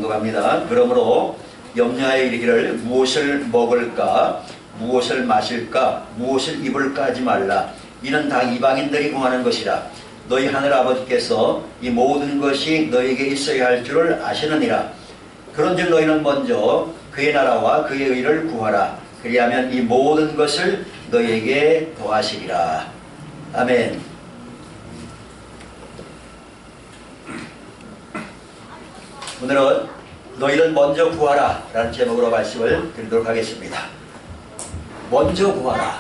봉독합니다. 그러므로 염려하여 이르기를 무엇을 먹을까, 무엇을 마실까, 무엇을 입을까 하지 말라. 이는 다 이방인들이 구하는 것이라. 너희 하늘 아버지께서 이 모든 것이 너희에게 있어야 할 줄을 아시느니라. 그런즉 너희는 먼저 그의 나라와 그의 의를 구하라. 그리하면 이 모든 것을 너희에게 더하시리라. 아멘. 오늘은 너희는 먼저 구하라 라는 제목으로 말씀을 드리도록 하겠습니다. 먼저 구하라.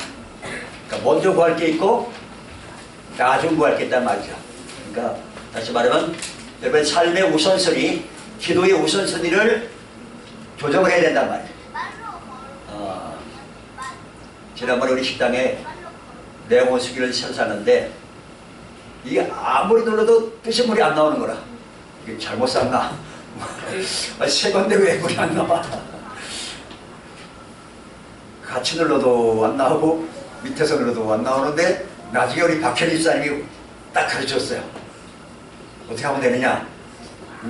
그러니까 먼저 구할 게 있고 나중 구할 게 있단 말이죠. 그러니까 다시 말하면 여러분의 삶의 우선순위, 기도의 우선순위를 조정을 해야 된단 말이죠. 지난번에 우리 식당에 내원수기를 샀는데 이게 아무리 눌러도 뜨신 물이 안 나오는 거라. 이게 잘못 샀나? 새 건데 왜 물이 안 나와? 같이 눌러도 안 나오고 밑에서 눌러도 안 나오는데 나중에 우리 박현희 집사님이 딱 가르쳤어요. 어떻게 하면 되느냐?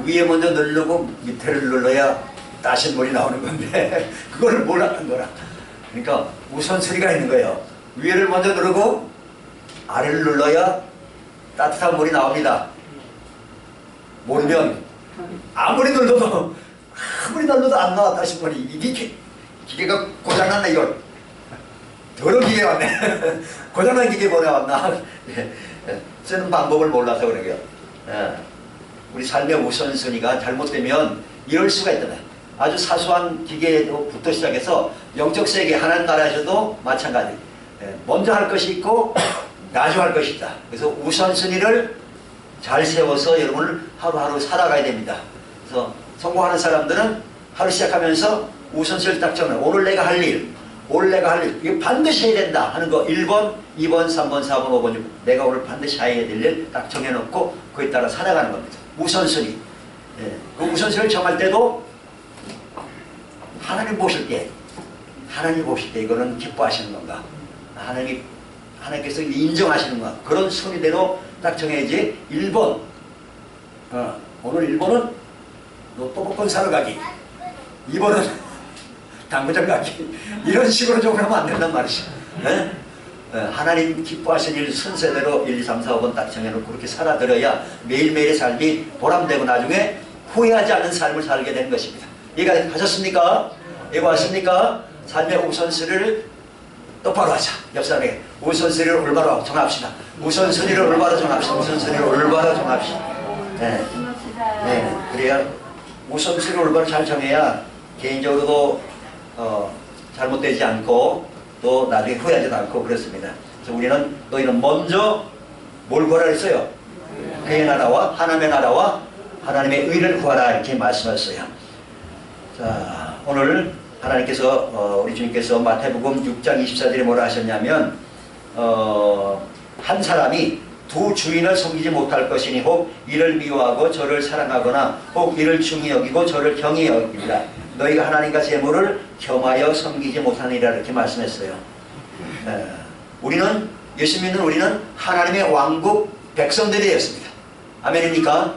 위에 먼저 누르고 밑에를 눌러야 따신 물이 나오는 건데 그거를 몰랐던 거라. 그러니까 우선순위가 있는 거예요. 위를 먼저 누르고 아래를 눌러야 따뜻한 물이 나옵니다. 모르면 아무리 눌러도 안 나와 따신 물이. 이게 기계가 고장났네 이걸. 더러운 기계 왔네. 고장난 기계 보내왔나. 쓰는 방법을 몰라서 그래요. 우리 삶의 우선순위가 잘못되면 이럴 수가 있잖아요. 아주 사소한 기계부터 시작해서 영적 세계 하나님 나라에서도 마찬가지. 먼저 할 것이 있고 나중 할 것이 있다. 그래서 우선순위를 잘 세워서 여러분을 하루하루 살아가야 됩니다. 그래서 성공하는 사람들은 하루 시작하면서 우선순위를 딱 정해. 오늘 내가 할 일, 이거 반드시 해야 된다 하는 거 1번, 2번, 3번, 4번, 5번, 6번. 내가 오늘 반드시 해야 될 일 딱 정해놓고 그에 따라 살아가는 겁니다. 우선순위. 그 우선순위를 정할 때도 하나님 보실 때 이거는 기뻐하시는 건가? 하나님께서 인정하시는 건가? 그런 순위대로 딱 정해야지. 1번. 오늘 1번은 로또 복권 사러 가기. 2번은 당구장 가기. 이런 식으로 좀 하면 안 된단 말이죠. 하나님 기뻐하시는 일 순서대로 1, 2, 3, 4, 5번 딱 정해놓고 그렇게 살아들어야 매일매일의 삶이 보람되고 나중에 후회하지 않는 삶을 살게 되는 것입니다. 이해가 하셨습니까? 이거 왔습니까? 삶의 우선순위를 똑바로 하자. 옆 사람에게 우선순위를 올바로 정합시다. 우선순위를 올바로 정합시다. 우선순위를 올바로 정합시다. 그래야 우선순위를 올바로 잘 정해야 개인적으로도 잘못되지 않고 또 나중에 후회하지도 않고 그렇습니다. 그래서 우리는 너희는 먼저 뭘 구하라 했어요? 그의 나라와 하나님의 나라와 하나님의 의를 구하라 이렇게 말씀하셨어요. 자, 오늘 하나님께서 우리 주님께서 마태복음 6장 24절에 뭐라 하셨냐면 한 사람이 두 주인을 섬기지 못할 것이니 혹 이를 미워하고 저를 사랑하거나 혹 이를 중히 여기고 저를 경히 여깁니다. 너희가 하나님과 재물을 겸하여 섬기지 못하니라 이렇게 말씀했어요. 우리는 예수 믿는 우리는 하나님의 왕국 백성들이 되었습니다. 아멘입니까?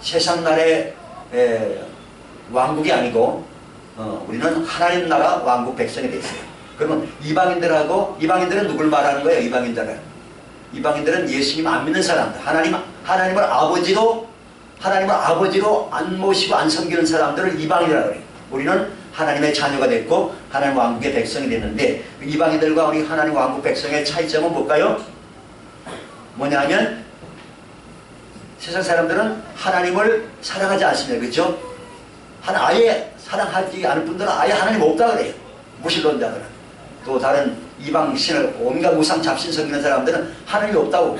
세상 나라의 왕국이 아니고 우리는 하나님 나라 왕국 백성이 되었어요. 그러면 이방인들은 누굴 말하는 거예요? 이방인들은 예수님 안 믿는 사람들, 하나님을 아버지로 안 모시고 안 섬기는 사람들을 이방인이라고 해요. 우리는 하나님의 자녀가 됐고 하나님 왕국의 백성이 됐는데 이방인들과 우리 하나님 왕국 백성의 차이점은 뭘까요? 뭐냐면 세상 사람들은 하나님을 사랑하지 않습니다. 그렇죠? 아예 사랑하지 않을 분들은 아예 하나님 없다 그래요. 무신론자들은. 또 다른 이방 신을 온갖 우상 잡신 섬기는 사람들은 하나님이 없다고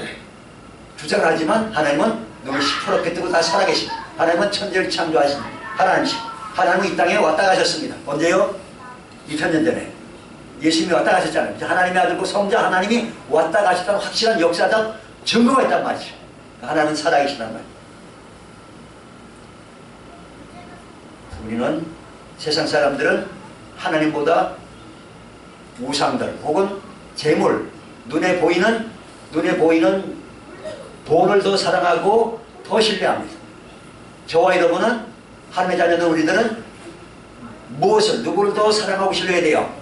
주장을 하지만 하나님은 눈을 시퍼렇게 뜨고 다 살아계십니다. 하나님은 천지를 창조하신 하나님이십니다. 하나님은 이 땅에 왔다 가셨습니다. 언제요? 2000년 전에 예수님이 왔다 가셨잖아요. 하나님의 아들고 성자 하나님이 왔다 가셨다는 확실한 역사적 증거가 있단 말이죠. 하나님은 살아계시단 말이에요. 우리는 세상 사람들은 하나님보다 우상들 혹은 재물, 눈에 보이는 돈을 더 사랑하고 더 신뢰합니다. 저와 여러분은 하나님의 자녀는 우리들은 무엇을 누구를 더 사랑하고 신뢰해야 돼요?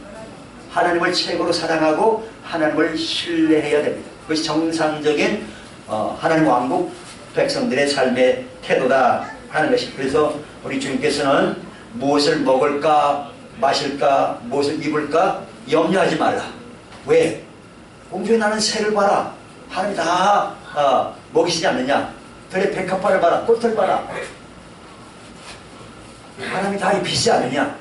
하나님을 최고로 사랑하고 하나님을 신뢰해야 됩니다. 그것이 정상적인 하나님 왕국 백성들의 삶의 태도다 하는 것이. 그래서 우리 주님께서는 무엇을 먹을까 마실까 무엇을 입을까 염려하지 말라. 왜? 공중에 나는 새를 봐라. 하나님이 다 먹이시지 않느냐. 들의 백합화를 봐라. 꽃을 봐라. 하나님이 다 입히시지 않느냐.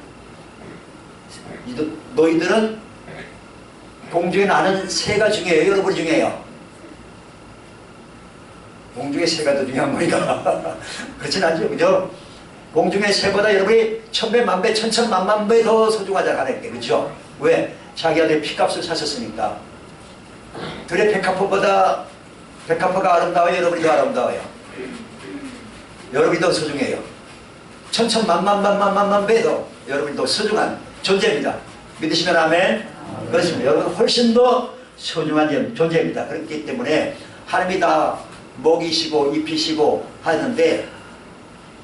너희들은 공중에 나는 새가 중요해요? 여러분이 중요해요? 공중의 새가 더 중요한 거니까. 그렇진 않죠. 그죠? 공중의 새보다 여러분이 천배 만배 천천만만배 더 소중하잖아. 하나님께. 그죠? 왜? 자기 아들 피값을 사셨으니까. 들의 백합화보다 백합화가 아름다워요? 여러분이 더 아름다워요? 여러분이 더 소중해요. 천천만만배 더 여러분이 더 소중한 존재입니다. 믿으시면 아멘? 그렇습니다. 여러분 훨씬 더 소중한 존재입니다. 그렇기 때문에 하나님이 다 먹이시고 입히시고 하는데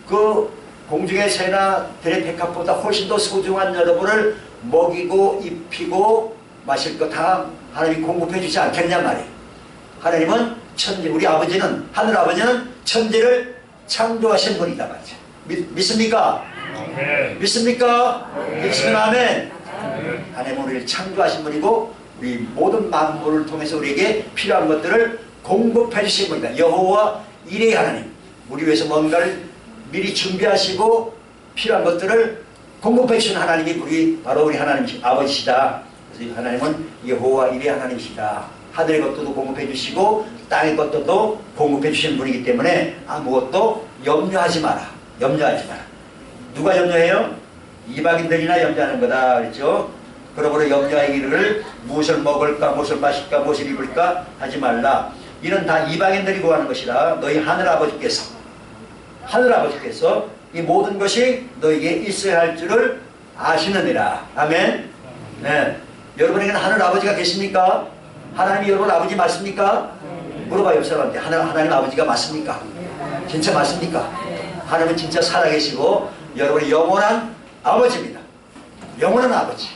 그 공중의 새나 들의 백합보다 훨씬 더 소중한 여러분을 먹이고 입히고 마실 것 다 하나님이 공급해 주지 않겠냐 말이에요. 하나님은 천재, 우리 아버지는 하늘 아버지는 천재를 창조하신 분이다 말이죠. 믿습니까? 아멘. 믿습니까? 믿으시면 아멘. 하나님은 우리를 창조하신 분이고 우리 모든 만물을 통해서 우리에게 필요한 것들을 공급해 주신 분이다. 여호와 이레의 하나님, 우리 위해서 뭔가를 미리 준비하시고 필요한 것들을 공급해 주신 하나님이 바로 우리 하나님 아버지시다. 그래서 하나님은 여호와 이레의 하나님이시다. 하늘의 것도 공급해 주시고 땅의 것도 공급해 주신 분이기 때문에 아무것도 염려하지 마라. 염려하지 마라. 누가 염려해요? 이방인들이나 염려하는 거다 그랬죠. 그러므로 염려하기를 무엇을 먹을까 무엇을 마실까 무엇을 입을까 하지 말라. 이는 다 이방인들이 구하는 것이라. 너희 하늘아버지께서 이 모든 것이 너에게 있어야 할 줄을 아시느니라. 아멘. 네. 여러분에게는 하늘아버지가 계십니까? 하나님이 여러분 아버지 맞습니까? 물어봐요. 옆 사람한테. 하나님 아버지가 맞습니까? 진짜 맞습니까? 하나님은 진짜 살아계시고 여러분의 영원한 아버지입니다. 영원한 아버지.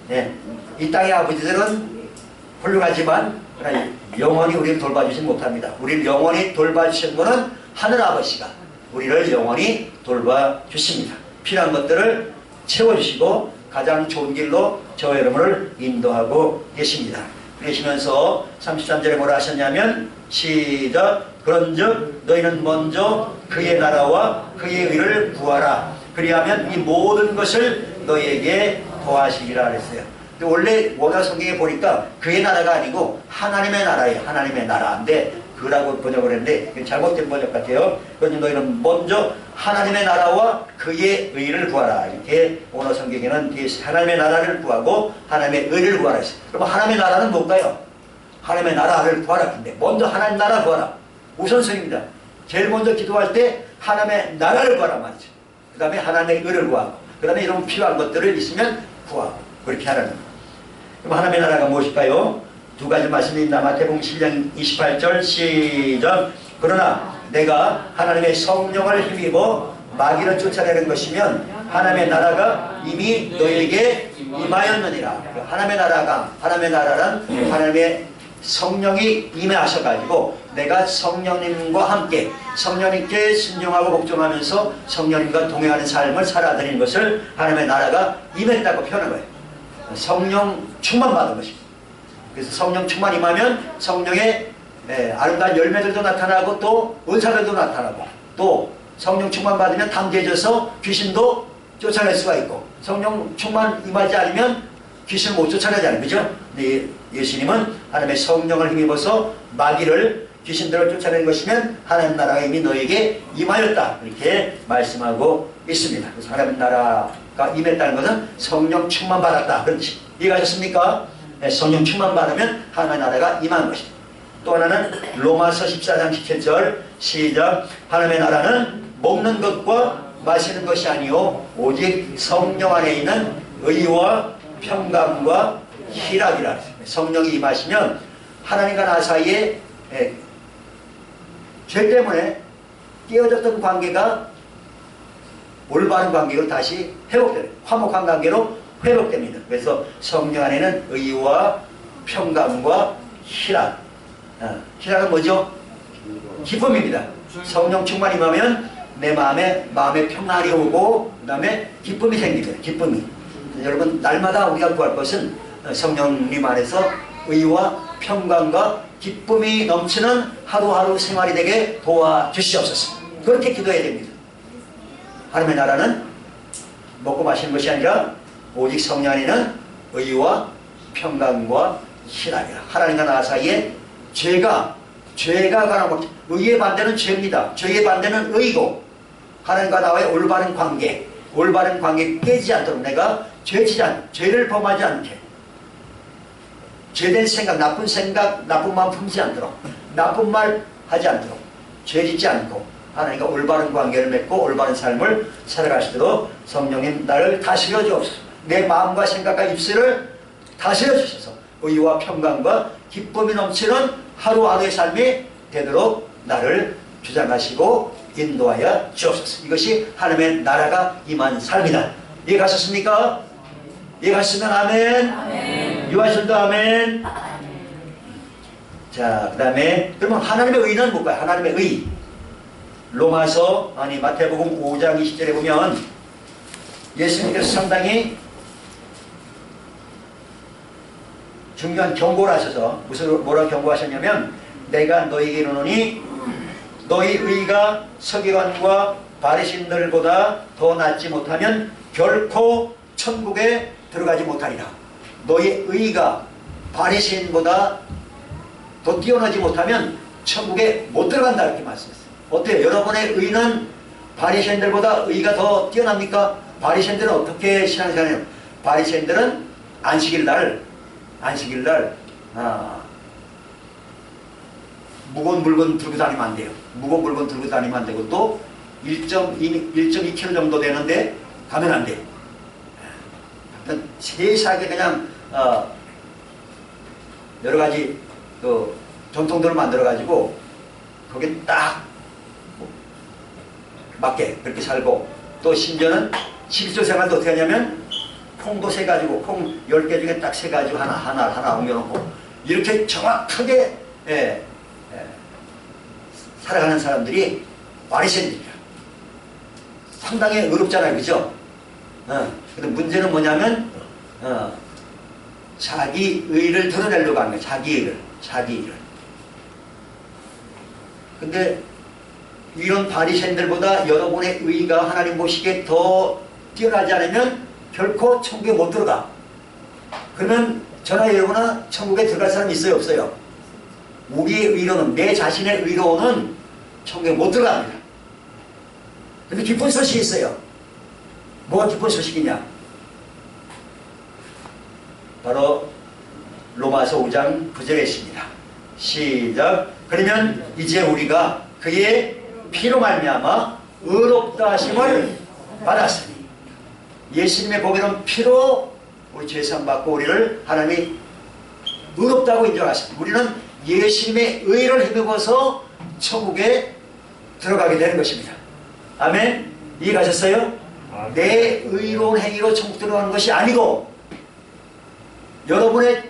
네. 이 땅의 아버지들은 훌륭하지만 영원히 우리를 돌봐주지 못합니다. 우리를 영원히 돌봐주신 분은 하늘아버지가 우리를 영원히 돌봐주십니다. 필요한 것들을 채워주시고 가장 좋은 길로 저와 여러분을 인도하고 계십니다. 그러시면서 33절에 뭐라 하셨냐면 시작. 그런즉 너희는 먼저 그의 나라와 그의 의를 구하라. 그리하면 이 모든 것을 너희에게 더하시리라 그랬어요. 근데 원래 원어 성경에 보니까 그의 나라가 아니고 하나님의 나라예요. 하나님의 나라인데 그라고 번역을 했는데 잘못된 번역 같아요. 그런데 너희는 먼저 하나님의 나라와 그의 의를 구하라. 이렇게 원어 성경에는 하나님의 나라를 구하고 하나님의 의를 구하라 했어요. 그럼 하나님의 나라는 뭘까요? 하나님의 나라를 구하라. 근데 먼저 하나님 나라 구하라. 우선순위입니다. 제일 먼저 기도할 때 하나님의 나라를 구하라 말이죠. 그 다음에 하나님의 의를 구하고 그 다음에 이런 필요한 것들을 있으면 구하고 그렇게 하라는 거예요. 그럼 하나님의 나라가 무엇일까요? 두 가지 말씀이 있나. 마태복음 7장 28절 시작. 그러나 내가 하나님의 성령을 힘입어 마귀를 쫓아내는 것이면 하나님의 나라가 이미 너에게 임하였느니라. 하나님의 나라란 하나님의 성령이 임하셔가지고 내가 성령님과 함께 성령님께 순종하고 복종하면서 성령님과 동행하는 삶을 살아드리는 것을 하나님의 나라가 임했다고 표현한 거예요. 성령 충만 받은 것입니다. 그래서 성령 충만 임하면 성령의 아름다운 열매들도 나타나고 또 은사들도 나타나고 또 성령 충만 받으면 담대해져서 귀신도 쫓아낼 수가 있고 성령 충만 임하지 않으면 귀신을 못 쫓아내잖아요. 그죠? 근데 예수님은 하나님의 성령을 힘입어서 마귀를 귀신들을 쫓아낸 것이면 하나님 나라가 이미 너에게 임하였다. 이렇게 말씀하고 있습니다. 그래서 하나님 나라가 임했다는 것은 성령 충만 받았다. 그런 뜻이 이해가셨습니까? 네, 성령 충만 받으면 하나님의 나라가 임한 것입니다. 또 하나는 로마서 14장 17절 시작. 하나님의 나라는 먹는 것과 마시는 것이 아니요 오직 성령 안에 있는 의와 평강과 희락이라. 성령이 임하시면 하나님과 나 사이에 죄 때문에 깨어졌던 관계가 올바른 관계로 다시 회복되는, 화목한 관계로 회복됩니다. 그래서 성령 안에는 의와 평강과 희락. 희락은 뭐죠? 기쁨입니다. 성령 충만이 임하면 내 마음에 평안이 오고 그 다음에 기쁨이 생깁니다. 기쁨이. 여러분 날마다 우리가 구할 것은 성령님 안에서 의와 평강과 기쁨이 넘치는 하루하루 생활이 되게 도와주시옵소서. 그렇게 기도해야 됩니다. 하나님의 나라는 먹고 마시는 것이 아니라 오직 성령 안에는 의와 평강과 희락이라. 하나님과 나 사이에 죄가 가라먹지. 의의 반대는 죄입니다. 죄의 반대는 의고, 하나님과 나와의 올바른 관계 깨지지 않도록 내가 죄를 범하지 않게, 죄된 생각, 나쁜 마음 품지 않도록, 나쁜 말 하지 않도록, 죄 짓지 않고 하나님과 올바른 관계를 맺고 올바른 삶을 살아갈 수 있도록 성령님 나를 다스려 주옵소서. 내 마음과 생각과 입술을 다스려 주셔서 의와 평강과 기쁨이 넘치는 하루하루의 삶이 되도록 나를 주장하시고 인도하여 주옵소서. 이것이 하나님의 나라가 임한 삶이다. 이해가셨습니까? 이해가시면 아멘. 아멘. 이해하실도 아멘. 자, 그 다음에 그러면 하나님의 의는 뭘까요? 하나님의 의. 마태복음 5장 20절에 보면 예수님께서 상당히 중요한 경고를 하셔서 뭐라고 경고하셨냐면, 내가 너희에게 이르노니 너희 의가 서기관과 바리새인들보다 더 낫지 못하면 결코 천국에 들어가지 못하리라. 너희 의가 바리새인보다 더 뛰어나지 못하면 천국에 못 들어간다, 이렇게 말씀했어요. 어때요? 여러분의 의는 바리새인들보다 의가 더 뛰어납니까? 바리새인들은 어떻게 신앙생활해요? 바리새인들은 안식일날 무거운 물건 들고 다니면 안 돼요. 무거운 물건 들고 다니면 안 되고, 또 1.2kg 정도 되는데 가면 안 돼요. 세세하게 그냥 여러 가지 그 전통들을 만들어 가지고 거기에 딱 맞게 그렇게 살고, 또 심지어는 11조 생활도 어떻게 하냐면 콩도 세가지고, 콩 10개 중에 딱 세가지고 하나 옮겨놓고 이렇게 정확하게 살아가는 사람들이 바리새인들이야. 상당히 어렵잖아요, 그죠? 근데 문제는 뭐냐면 자기 의를 드러내려고 하는 거예요. 자기 의를. 근데 이런 바리새인들보다 여러분의 의가 하나님 보시기에 더 뛰어나지 않으면 결코 천국에 못 들어가. 그러면 저나 여러분은 천국에 들어갈 사람이 있어요, 없어요? 우리의 의로는, 내 자신의 의로는 천국에 못 들어갑니다. 근데 기쁜 소식이 있어요. 뭐가 기쁜 소식이냐? 바로 로마서 5장 9절에 있습니다. 시작. 그러면 이제 우리가 그의 피로 말미암아 의롭다 하심을 받았으니, 예수님의 보배로운 피로 우리 죄상 받고 우리를 하나님이 의롭다고 인정하십니다. 우리는 예수님의 의를 힘입어서 천국에 들어가게 되는 것입니다. 아멘. 이해가셨어요? 내 의로운 행위로 천국 들어가는 것이 아니고, 여러분의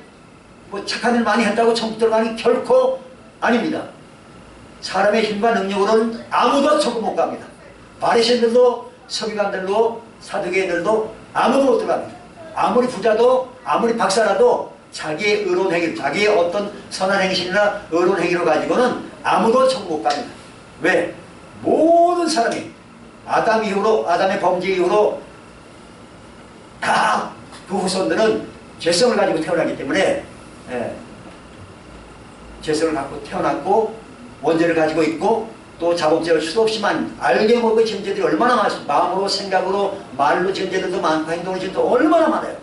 착한 일 많이 했다고 천국 들어가는 게 결코 아닙니다. 사람의 힘과 능력으로는 아무도 천국 못 갑니다. 바리새인들도 서기관들도 사두개인들도 아무도 못 들어갑니다. 아무리 부자도 아무리 박사라도 자기의 의로운 행위, 자기의 어떤 선한 행실이나 의로운 행위로 가지고는 아무도 천국 못 갑니다. 왜? 모든 사람이 아담의 범죄 이후로 다 그 후손들은 죄성을 가지고 태어나기 때문에 죄성을 갖고 태어났고 원죄를 가지고 있고, 또 자범죄를 수도 없이만 알게 모르게 지은 죄들이 얼마나 많습니까? 마음으로, 생각으로, 말로 지은 죄들도 많고 행동으로 지은 죄도 얼마나 많아요.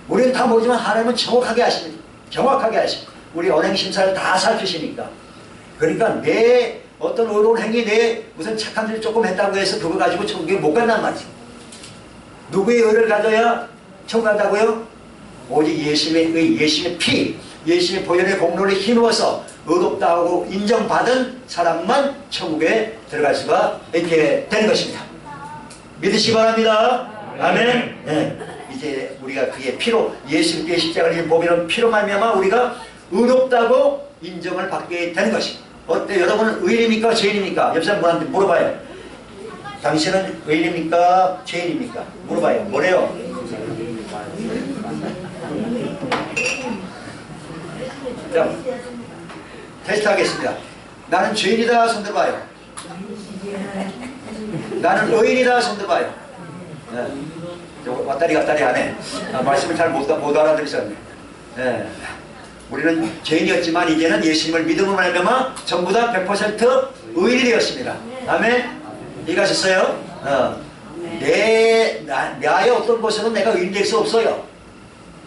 우리는 다 모르지만 하나님은 정확하게 아십니다. 정확하게 아십니다. 우리 언행심사를 다 살피시니까. 그러니까 내 어떤 의로운 행위, 내 무슨 착한 일 조금 했다고 해서 그거 가지고 천국에 못 간단 말이죠. 누구의 의를 가져야 천국 간다고요? 오직 예수님의 의, 예수님의 피, 예수님의 보혈의 공로를 힘입어서 의롭다고 인정받은 사람만 천국에 들어갈 수가 있게 되는 것입니다. 믿으시기 바랍니다. 아멘. 네. 이제 우리가 그의 피로 예수님께 십자가를 지신 보배로운 피로 말미암아 우리가 의롭다고 인정을 받게 되는 것입니다. 어때? 여러분은 의인입니까? 죄인입니까? 옆 사람한테 물어봐요. 당신은 의인입니까? 죄인입니까? 물어봐요. 뭐래요? 자, 테스트 하겠습니다. 나는 죄인이다. 손 들어봐요. 나는 의인이다. 손 들어봐요. 네. 왔다리 갔다리 하네. 말씀을 잘 못 알아들으셨네. 네. 우리는 죄인이었지만 이제는 예수님을 믿음으로 말미암아 전부 다 100% 의인이 되었습니다. 아멘. 이해가셨어요? 나의 어떤 것으로는 내가 의인 될 수 없어요.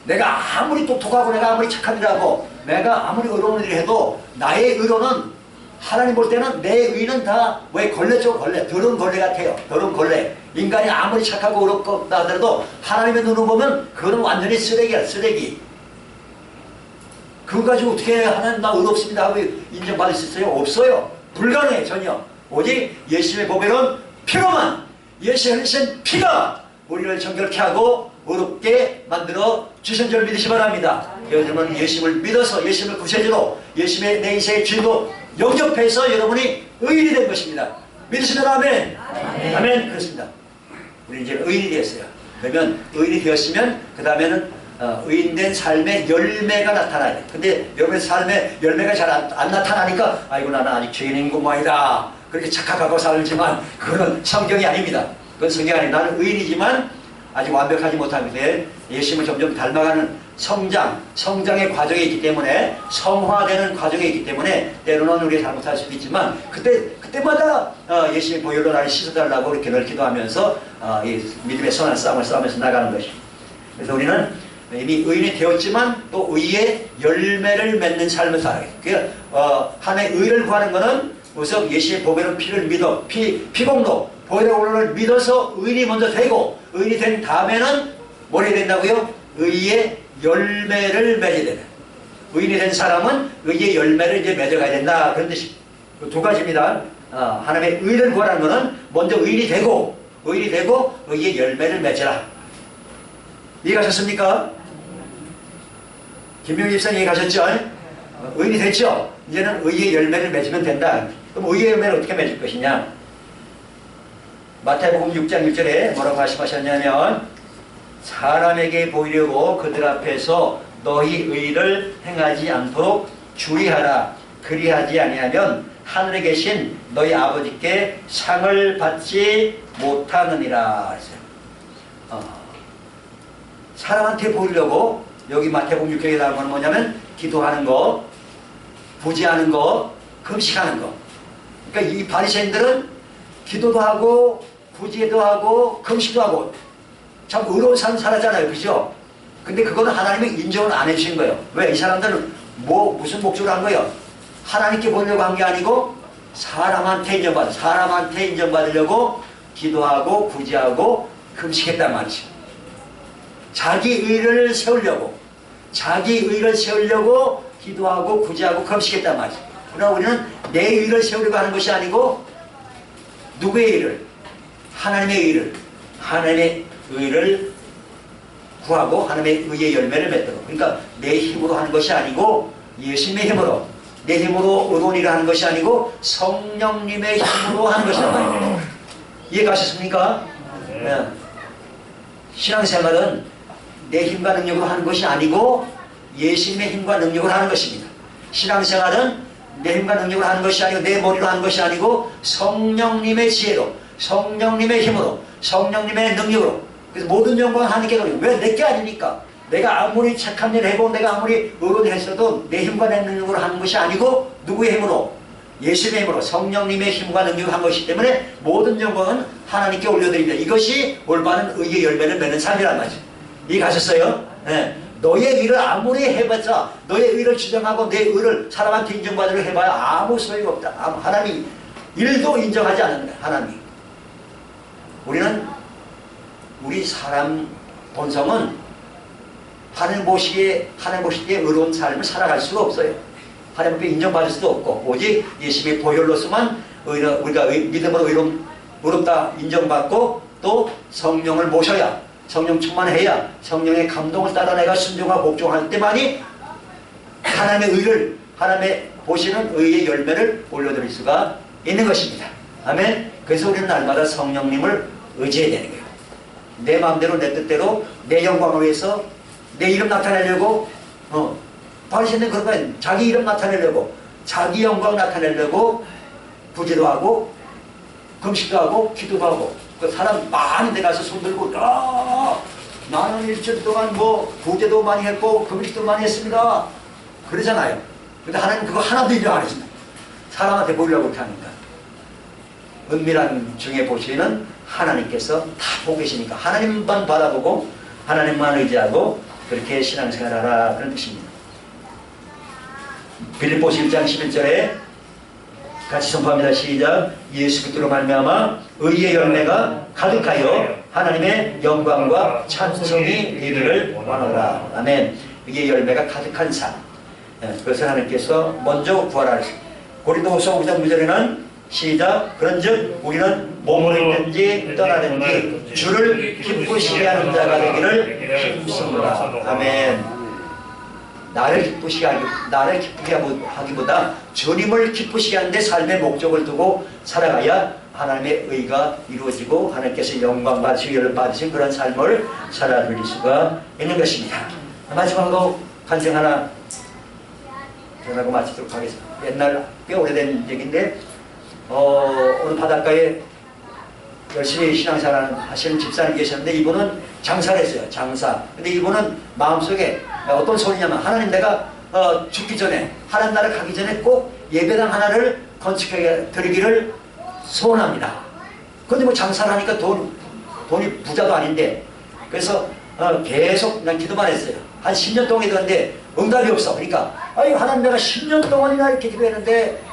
내가 아무리 똑똑하고 내가 아무리 착한 일하고 내가 아무리 의로운 일을 해도 나의 의로는 하나님 볼 때는 내 의는 다 왜 걸레죠? 걸레. 더러운 걸레 같아요. 더러운 걸레. 인간이 아무리 착하고 의롭다 하더라도 하나님의 눈으로 보면 그거는 완전히 쓰레기야. 쓰레기. 그거 가지고 어떻게 하나님 나 의롭습니다 하고 인정받을 수 있어요? 없어요. 불가능해. 전혀. 오직 예수님의 보배로운 피로만, 예수의 흘리신 피가 우리를 정결케 하고 의롭게 만들어 주신 줄 믿으시 바랍니다. 여러분은 예수님을 믿어서 예수님을 구세주로 예수님의 내 인생의 주인도 영접해서 여러분이 의인이 된 것입니다. 믿으시면 아멘. 아멘. 아멘. 그렇습니다. 우리 이제 의인이 되었어요. 그러면 의인이 되었으면 그 다음에는 의인된 삶의 열매가 나타나야 돼. 근데 여러분의 삶의 열매가 잘 안 나타나니까 아이고 나는 아직 죄인인 것만이다. 그렇게 착각하고 살지만 그거는 성경이 아닙니다. 그건 성경이 아니에요. 나는 의인이지만 아직 완벽하지 못합니다. 예수님을 점점 닮아가는 성장의 과정에 있기 때문에 성화되는 과정에 있기 때문에 때로는 우리가 잘못할 수도 있지만 그때마다 예수님의 보혈로 나를 씻어달라고 이렇게 늘 기도하면서 이 믿음의 선한 싸움을 싸우면서 나가는 것입니다. 그래서 우리는 이미 의인이 되었지만 또 의의 열매를 맺는 삶을 살아야 돼요. 하나님의 의를 구하는 것은 우선 예수의 보배로운 피를 믿어 피공로 보혈의 믿어서 의인이 먼저 되고 의인이 된 다음에는 뭘 해야 된다고요? 의의 열매를 맺어야 되는. 의인이 된 사람은 의의 열매를 이제 맺어가야 된다. 그런 뜻이 두 가지입니다. 하나님의 의를 구하는 것은 먼저 의인이 되고 의의 열매를 맺어라. 이해가셨습니까? 김명희 집사님 이해가셨죠? 의인이 됐죠? 이제는 의의 열매를 맺으면 된다. 그럼 의의 열매를 어떻게 맺을 것이냐? 마태복음 6장 1절에 뭐라고 말씀하셨냐면 사람에게 보이려고 그들 앞에서 너희 의를 행하지 않도록 주의하라. 그리하지 아니하면 하늘에 계신 너희 아버지께 상을 받지 못하느니라. 사람한테 보이려고 여기 마태복음 6장에 나온 건 뭐냐면 기도하는 거, 부지하는 거, 금식하는 거. 그러니까 이 바리새인들은 기도도 하고 부지도 하고 금식도 하고 참 의로운 삶 살았잖아요. 그죠? 근데 그거는 하나님이 인정을 안 해주신 거예요. 왜? 이 사람들은 무슨 목적으로 한 거예요? 하나님께 보려고 한 게 아니고 사람한테 인정받으려고 기도하고 부지하고 금식했단 말이죠. 자기 의를 세우려고 기도하고 구제하고 금식했단 말이죠. 그러나 우리는 내 의를 세우려고 하는 것이 아니고 누구의 의를? 하나님의 의를 구하고 하나님의 의의 열매를 맺도록. 그러니까 내 힘으로 하는 것이 아니고 예수님의 힘으로, 내 힘으로 의로운 일을 하는 것이 아니고 성령님의 힘으로 하는 것이란 말이에요. 이해가셨습니까? 네. 신앙생활은 내 힘과 능력으로 하는 것이 아니고 예수님의 힘과 능력으로 하는 것입니다. 신앙생활은 내 힘과 능력으로 하는 것이 아니고 내 머리로 하는 것이 아니고 성령님의 지혜로, 성령님의 힘으로, 성령님의 능력으로. 그래서 모든 영광은 하나님께 돌리고. 왜? 내게 아니니까. 내가 아무리 착한 일을 해보고 내가 아무리 의로운 일을 했어도 내 힘과 내 능력으로 하는 것이 아니고 누구의 힘으로? 예수님의 힘으로, 성령님의 힘과 능력으로 한 것이기 때문에 모든 영광은 하나님께 올려드립니다. 이것이 올바른 의의 열매를 맺는 삶이란 말이죠. 이해가셨어요? 네. 너의 의를 아무리 해봤자, 너의 의를 주장하고 내 의를 사람한테 인정받으려 해봐야 아무 소용이 없다. 하나님이 일도 인정하지 않는 거야. 하나님이. 우리 사람 본성은 하늘 보시기에 의로운 삶을 살아갈 수가 없어요. 하나님 앞에 인정받을 수도 없고 오직 예수님의 보혈로서만 우리가 믿음으로 의롭다 인정받고 또 성령을 모셔야, 성령 충만해야, 성령의 감동을 따라 내가 순종하고 복종할 때만이 하나님의 의를, 하나님의 보시는 의의 열매를 올려드릴 수가 있는 것입니다. 아멘. 그래서 우리는 날마다 성령님을 의지해야 되는 거예요. 내 마음대로 내 뜻대로 내 영광을 위해서 내 이름 나타내려고 바리새인은 그런 거예요. 자기 이름 나타내려고, 자기 영광 나타내려고 부지도 하고 금식도 하고 기도도 하고, 그 사람 많은 데 가서 손들고 나는 일주일 동안 뭐 부제도 많이 했고 금식도 많이 했습니다 그러잖아요. 근데 하나님 그거 하나도 인정 안 해준다. 사람한테 보이려고 그렇게 하니까. 은밀한 중에 보시는 하나님께서 다 보고 계시니까 하나님만 바라보고 하나님만 의지하고 그렇게 신앙생활하라, 그런 뜻입니다. 빌립보서 1장 11절에 같이 선포합니다. 시작. 예수 그리스도로 말미암아 의의 열매가 가득하여 하나님의 영광과 찬송이 되기를 원하노라. 아멘. 의의 열매가 가득한 삶, 그것을 하나님께서 먼저 구하라. 고린도후서 5장 9절에는 시작. 그런즉 우리는 몸으로 있든지 떠나든지 주를 기쁘시게 하는 자가 되기를 힘쓰노라. 아멘. 나를 기쁘게 하기보다 주님을 기쁘시게 하는데 삶의 목적을 두고 살아가야 하나님의 의가 이루어지고 하나님께서 영광 받으시고 열을 받으신 그런 삶을 살아드릴 수가 있는 것입니다. 마지막으로 간증 하나 전하고 마치도록 하겠습니다. 옛날 꽤 오래된 얘기인데 어느 바닷가에 열심히 신앙생활 하시는 집사님 계셨는데 이분은 장사를 했어요. 장사. 근데 이분은 마음속에 어떤 소리냐면, 하나님 내가 죽기 전에, 하나님 나라 가기 전에 꼭 예배당 하나를 건축해 드리기를 소원합니다. 근데 뭐 장사를 하니까 돈이 부자도 아닌데, 그래서 계속 난 기도만 했어요. 한 10년 동안 했는데 응답이 없어. 그러니까 아유 하나님 내가 10년 동안이나 이렇게 기도했는데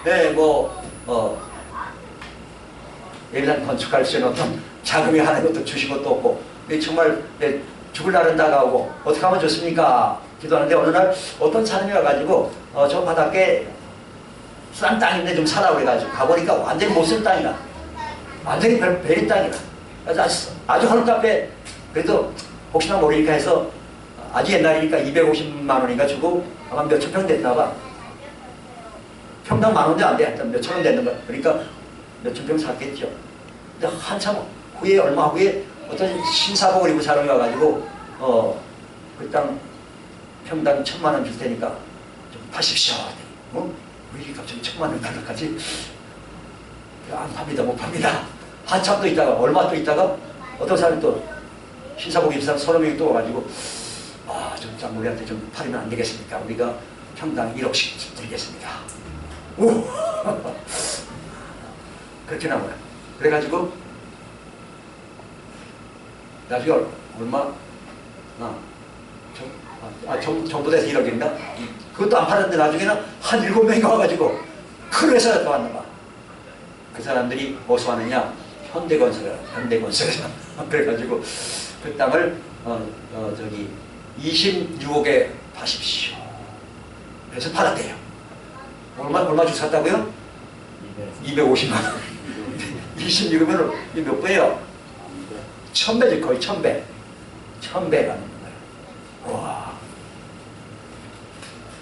예배당 건축할 수 있는 어떤 자금이 하나님도 주신 것도 없고, 정말 죽을 날은 다가오고 어떻게 하면 좋습니까? 기도하는데 어느 날 어떤 사람이 와가지고 저 바닷가에 싼 땅인데 좀 사라 그래가지고 가보니까 완전히 못 쓴 땅이라, 완전히 베린 땅이라, 아주 헐값에, 그래도 혹시나 모르니까 해서 아주 옛날이니까 250만 원인가 주고 아마 몇천 평 됐나봐. 평당 만 원도 안 돼. 하여튼 몇천 원 됐는 거야. 그러니까 몇천 평 샀겠죠. 근데 한참 후에, 얼마 후에 어떤 신사복을 입은 사람이 와가지고 그 땅 평당 1000만 원 줄 테니까 좀 파십시오. 왜 이렇게 갑자기 1000만 원 달라까지? 안 팝니다, 못 팝니다. 한참 또 있다가, 얼마 또 있다가 어떤 사람이 또 신사복 입은 사람 서너 명이 또 와가지고 좀 장모리한테 좀 팔으면 안 되겠습니까? 우리가 평당 1억씩 드리겠습니다. 오! 그렇게 나온 거야. 그래가지고 나중에 얼마? 정부대에서 1억인가? 그것도 안 팔았는데 나중에는 한 7명이 와가지고 큰 회사에 또 왔나 봐. 그 사람들이 어디서 왔느냐? 현대건설에서. 그래가지고 그 땅을 26억에 파십시오. 그래서 팔았대요. 얼마 주 샀다고요? 250만 원. 26이면 몇 배예요? 1000배지, 거의 1000배. 1000배가 넘는 거예요. 와.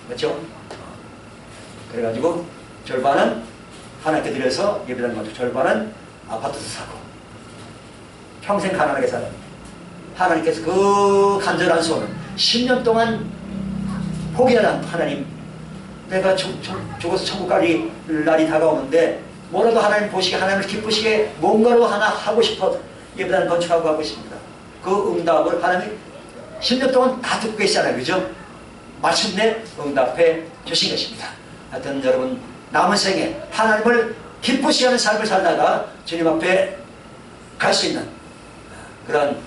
맞죠? 그래가지고 절반은 하나님께 드려서 예배당 가지고 절반은 아파트도 사고 평생 가난하게 살아. 하나님께서 그 간절한 소원 10년 동안 포기하는 하나님, 내가 죽어서 천국 갈 날이 다가오는데 뭐라도 하나님 보시게, 하나님을 기쁘시게 뭔가로 하나 하고 싶어 예배당 건축하고 하고 있습니다. 그 응답을 하나님이 10년 동안 다 듣고 계시잖아요. 그죠? 마침내 응답해 주신 것입니다. 하여튼 여러분 남은 생에 하나님을 기쁘시게 하는 삶을 살다가 주님 앞에 갈 수 있는 그런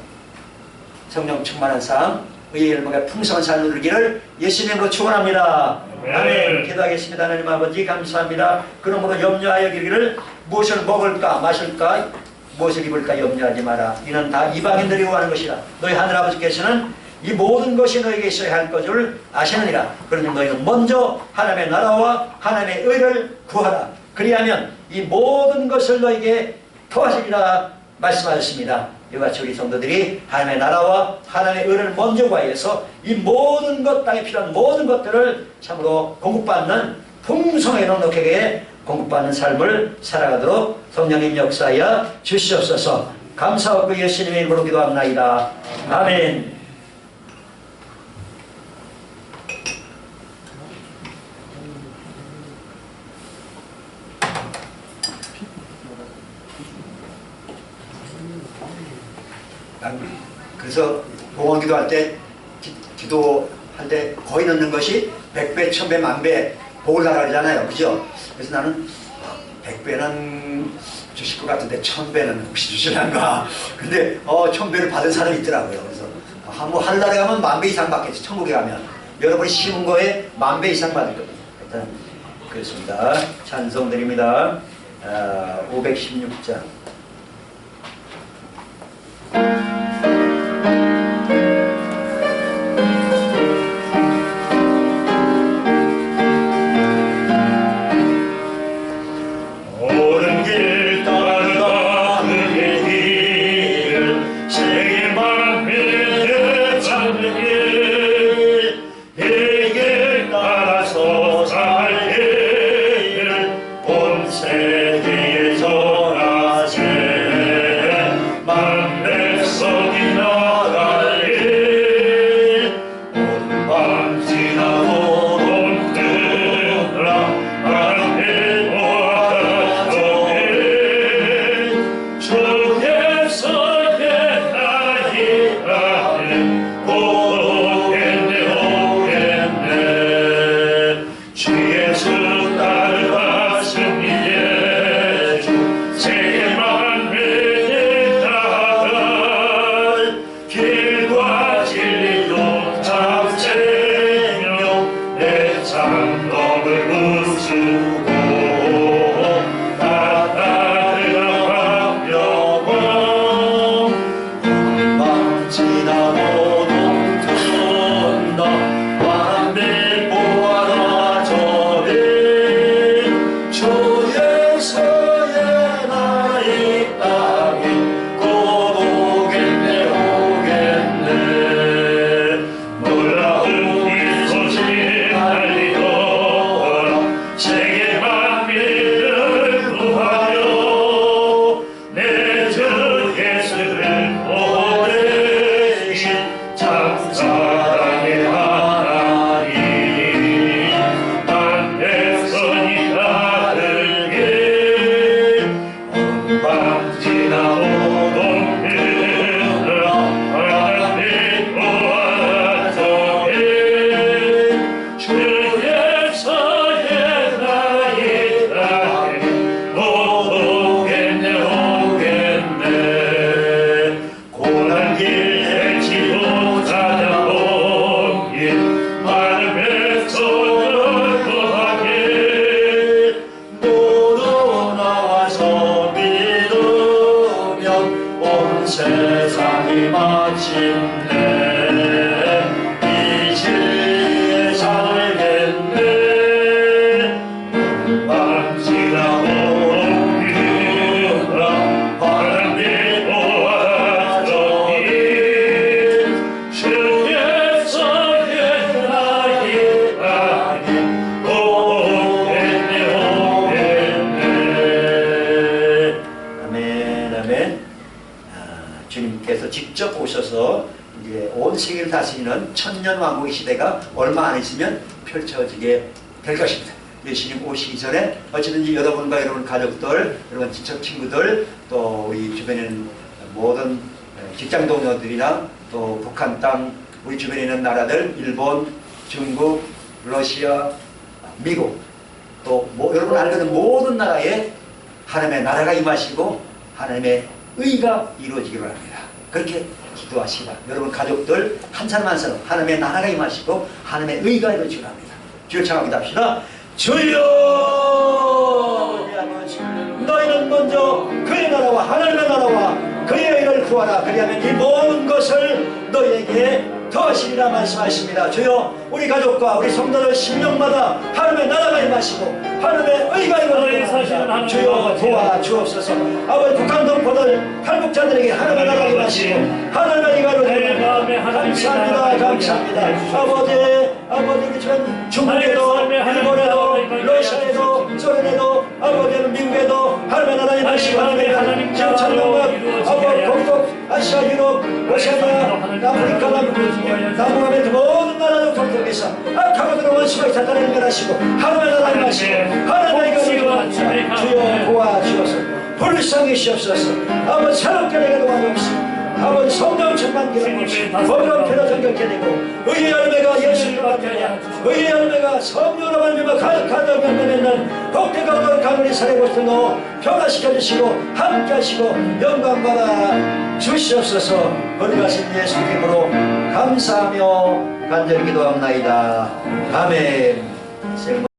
성령 충만한 삶, 의의 열매가 풍성한 삶을 누리기를 예수님의 이름으로 축원합니다. 아멘. 기도하겠습니다. 하나님 아버지 감사합니다. 그러므로 염려하여 기르기를 무엇을 먹을까 마실까 무엇을 입을까 염려하지 마라. 이는 다 이방인들이 구하는 것이라. 너희 하늘아버지께서는 이 모든 것이 너에게 있어야 할 것을 아시느니라. 그러니 너희는 먼저 하나님의 나라와 하나님의 의를 구하라. 그리하면 이 모든 것을 너에게 더하시리라. 말씀하셨습니다. 이와 같이 우리 성도들이 하나님의 나라와 하나님의 의를 먼저 구하여서 이 모든 것, 땅에 필요한 모든 것들을 참으로 공급받는 풍성하게 넉넉하게 공급받는 삶을 살아가도록 성령님 역사하여 주시옵소서. 감사하고 예수님의 이름으로 기도합나이다. 아멘. 그래서 봉헌 기도할 때 기도할 때 거의 넣는 것이 100배, 1000배, 만배 복을 달라 그러잖아요. 그죠? 그래서 나는 100배는 주실 것 같은데 1000배는 혹시 주실란가? 근데 1000배를 받은 사람이 있더라고요. 그래서 뭐 하늘나라에 가면 10,000배 이상 받겠지. 천국에 가면 여러분이 심은 거에 10,000배 이상 받을 겁니다. 일단 그렇습니다. 찬송 드립니다. 516장. 직접 오셔서 이제 온 세계를 다스리는 천년 왕국의 시대가 얼마 안 있으면 펼쳐지게 될 것입니다. 예수님 오시기 전에 어찌든지 여러분과 여러분 가족들, 여러분 친척 친구들, 또 우리 주변에 있는 모든 직장 동료들이나 또 북한 땅, 우리 주변에 있는 나라들, 일본, 중국, 러시아, 미국, 또 여러분 알거든 모든 나라에 하나님의 나라가 임하시고 하나님의 의가 이루어지기를 합니다. 그렇게 기도하시기 바랍니다. 여러분 가족들 한 사람 한 사람 하나님의 나라가 임하시고 하나님의 의가 이루어지기를 합니다. 주여 찬양합니다. 합시다. 주여 너희는 먼저 그의 나라와 하나님의 나라와 그의 의를 구하라. 그리하면 이 모든 것을 너희에게 더하시리라 말씀하십니다. 주여 우리 가족과 우리 성도들 심령마다 하나님의 나라가 임하시고 하나님의 의가 임하시고 주여 도와주옵소서. 아버지 북한 동포들 탈북자들에게 하나님의 나라가 임하시고 하나님의 의가 임하시고 감사합니다. 감사합니다. 아버지 전 중국에도 일본에도 러시아에도 소련에도 아버지는 미국에도 하나님의 나라가 임하시고 하나님의 지금 천명과 아버지 동쪽 아시아 유럽 오세아니아 아프리카 남북아메리카 모든 나라들 통틀어서 악하고 들어온 수박이 사탄을 멸하시고 하나님의 나라가 임하시고 하나님의 의가 임하시고 주여 도와주옵소서. 불쌍히시옵소서. 아버지 새롭게 내게 도와주옵소서. 아버지 성령 충만 기도하옵소서. 법령 필요 정결케 되고 의의 열매가 예수님을 받느냐 의의 열매가 성령으로 말미암아 가정 열매맺는 복되고 거룩한 우리 살의 곳을 넣어 변화시켜 주시고 함께 하시고 영광 받아 주시옵소서. 거룩하신 예수 이름으로 감사하며 간절히 기도합나이다. 아멘.